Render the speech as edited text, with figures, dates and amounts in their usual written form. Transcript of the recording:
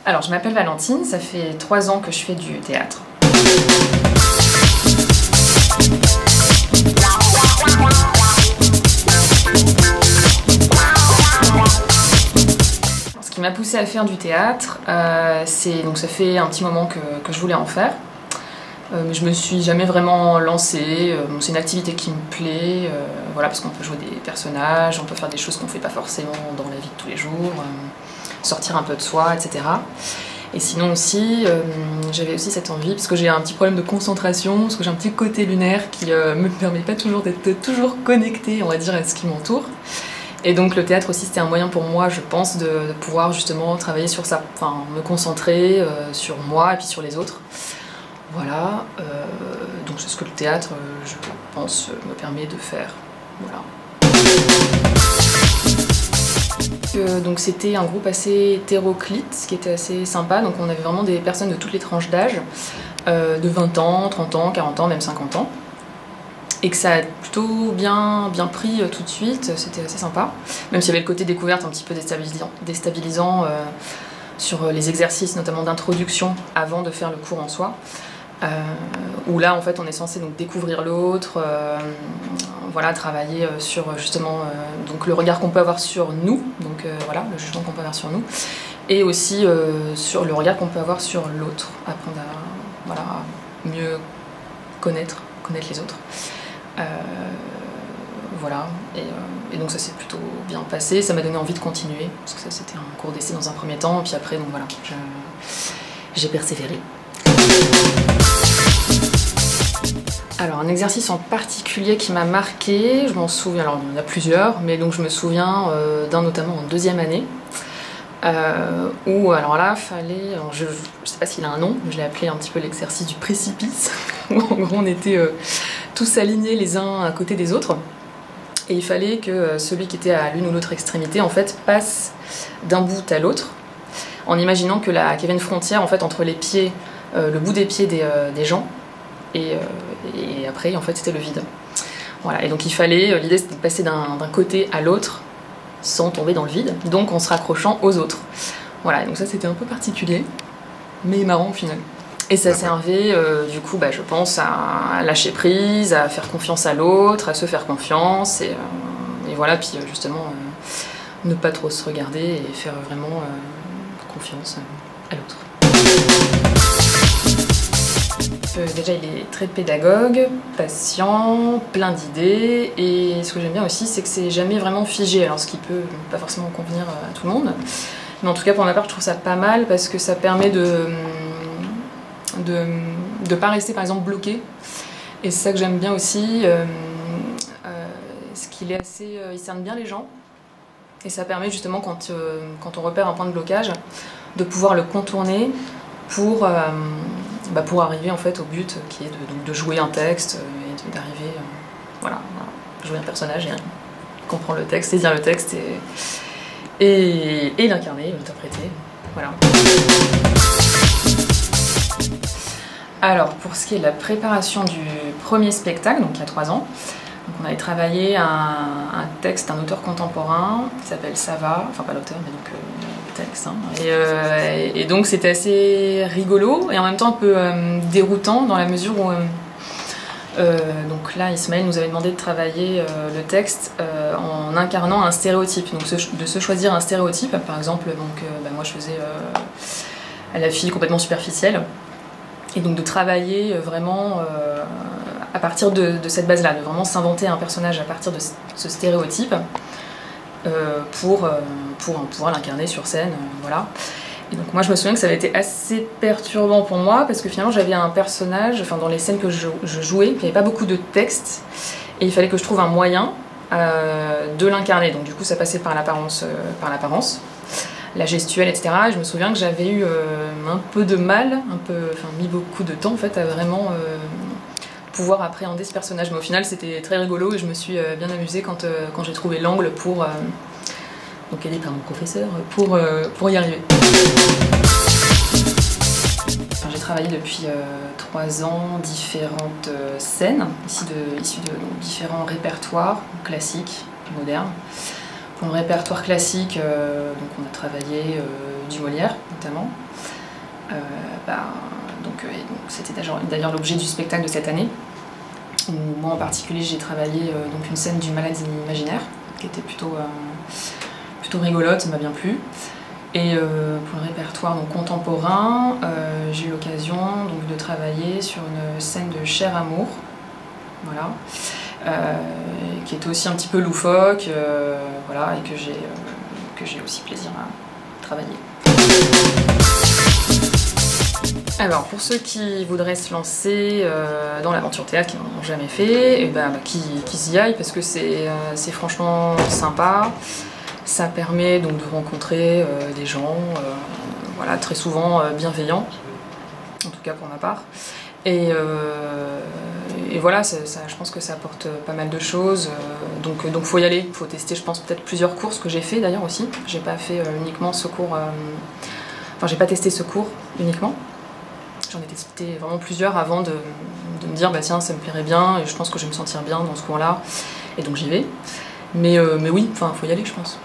Alors, je m'appelle Valentine, ça fait 3 ans que je fais du théâtre. Ce qui m'a poussée à faire du théâtre, donc ça fait un petit moment que je voulais en faire. Mais je me suis jamais vraiment lancée. C'est une activité qui me plaît, voilà, parce qu'on peut jouer des personnages, on peut faire des choses qu'on ne fait pas forcément dans la vie de tous les jours, sortir un peu de soi, etc. Et sinon aussi, j'avais aussi cette envie, parce que j'ai un petit problème de concentration, parce que j'ai un petit côté lunaire qui me permet pas toujours d'être toujours connectée, on va dire, à ce qui m'entoure. Et donc le théâtre aussi, c'était un moyen pour moi, je pense, de pouvoir justement travailler sur ça, enfin me concentrer sur moi et puis sur les autres. Voilà, donc c'est ce que le théâtre, je pense, me permet de faire. Voilà. Donc c'était un groupe assez hétéroclite, ce qui était assez sympa. Donc on avait vraiment des personnes de toutes les tranches d'âge, de 20 ans, 30 ans, 40 ans, même 50 ans. Et que ça a plutôt bien pris tout de suite, c'était assez sympa. Même s'il y avait le côté découverte un petit peu déstabilisant sur les exercices, notamment d'introduction, avant de faire le cours en soi. Où là en fait on est censé donc découvrir l'autre, voilà, travailler sur justement donc le regard qu'on peut avoir sur nous, donc voilà, le jugement qu'on peut avoir sur nous, et aussi sur le regard qu'on peut avoir sur l'autre, apprendre à, voilà, à mieux connaître les autres. Voilà, et donc ça s'est plutôt bien passé, ça m'a donné envie de continuer, parce que ça c'était un cours d'essai dans un premier temps, et puis après donc voilà, j'ai persévéré. Alors un exercice en particulier qui m'a marqué, je m'en souviens, alors il y en a plusieurs, mais donc je me souviens d'un notamment en 2e année, où alors là fallait, alors je sais pas s'il a un nom, mais je l'ai appelé un petit peu l'exercice du précipice, où en gros on était tous alignés les uns à côté des autres, et il fallait que celui qui était à l'une ou l'autre extrémité en fait passe d'un bout à l'autre, en imaginant qu'il y avait une frontière en fait entre les pieds, le bout des pieds des gens, et après en fait c'était le vide. Voilà, et donc il fallait, l'idée c'était de passer d'un côté à l'autre sans tomber dans le vide, donc en se raccrochant aux autres. Voilà, et donc ça c'était un peu particulier, mais marrant au final. Et ça servait du coup, je pense, à lâcher prise, à faire confiance à l'autre, à se faire confiance, et voilà, puis justement ne pas trop se regarder et faire vraiment confiance à l'autre. Déjà il est très pédagogue, patient, plein d'idées, et ce que j'aime bien aussi c'est que c'est jamais vraiment figé, alors ce qui peut pas forcément convenir à tout le monde, mais en tout cas pour ma part je trouve ça pas mal parce que ça permet de pas rester par exemple bloqué, et c'est ça que j'aime bien aussi, ce qu'il est assez, il cerne bien les gens, et ça permet justement quand on repère un point de blocage de pouvoir le contourner pour arriver en fait au but qui est de jouer un texte et d'arriver, voilà, jouer un personnage et comprendre le texte, saisir le texte et l'incarner, l'interpréter, voilà. Alors pour ce qui est de la préparation du premier spectacle, donc il y a 3 ans, donc on avait travaillé un texte d'un auteur contemporain qui s'appelle Ça va, enfin pas l'auteur mais donc le texte, hein. Et donc c'était assez rigolo et en même temps un peu déroutant dans la mesure où donc là Ismaël nous avait demandé de travailler le texte en incarnant un stéréotype, donc de se choisir un stéréotype, par exemple donc, moi je faisais la fille complètement superficielle, et donc de travailler vraiment à partir de cette base-là, de vraiment s'inventer un personnage à partir de ce stéréotype pour pouvoir l'incarner sur scène, voilà. Et donc moi je me souviens que ça avait été assez perturbant pour moi parce que finalement j'avais un personnage, enfin dans les scènes que je jouais, il n'y avait pas beaucoup de texte et il fallait que je trouve un moyen de l'incarner, donc du coup ça passait par l'apparence, la gestuelle, etc. Et je me souviens que j'avais eu un peu de mal, mis beaucoup de temps en fait à vraiment pouvoir appréhender ce personnage. Mais au final c'était très rigolo et je me suis bien amusée quand j'ai trouvé l'angle pour, donc aidée par mon professeur, pour y arriver. Enfin, j'ai travaillé depuis 3 ans différentes scènes, issues de différents répertoires classiques, modernes. Pour le répertoire classique, donc on a travaillé du Molière notamment. Donc c'était d'ailleurs l'objet du spectacle de cette année. Où moi en particulier j'ai travaillé donc une scène du Malade imaginaire qui était plutôt rigolote, ça m'a bien plu. Et pour le répertoire donc, contemporain, j'ai eu l'occasion de travailler sur une scène de Cher Amour, voilà, qui était aussi un petit peu loufoque, voilà, et que j'ai aussi plaisir à travailler. Alors pour ceux qui voudraient se lancer dans l'aventure théâtre, qui n'en ont jamais fait, qu'ils y aillent parce que c'est franchement sympa. Ça permet donc de rencontrer des gens, voilà, très souvent bienveillants, en tout cas pour ma part. Et voilà, je pense que ça apporte pas mal de choses. Donc faut y aller, faut tester, je pense, peut-être plusieurs cours, ce que j'ai fait d'ailleurs aussi. J'ai pas fait uniquement ce cours, enfin j'ai pas testé ce cours uniquement. J'en ai testé vraiment plusieurs avant de me dire bah tiens ça me plairait bien et je pense que je vais me sentir bien dans ce cours-là. Et donc j'y vais. Mais oui, enfin faut y aller je pense.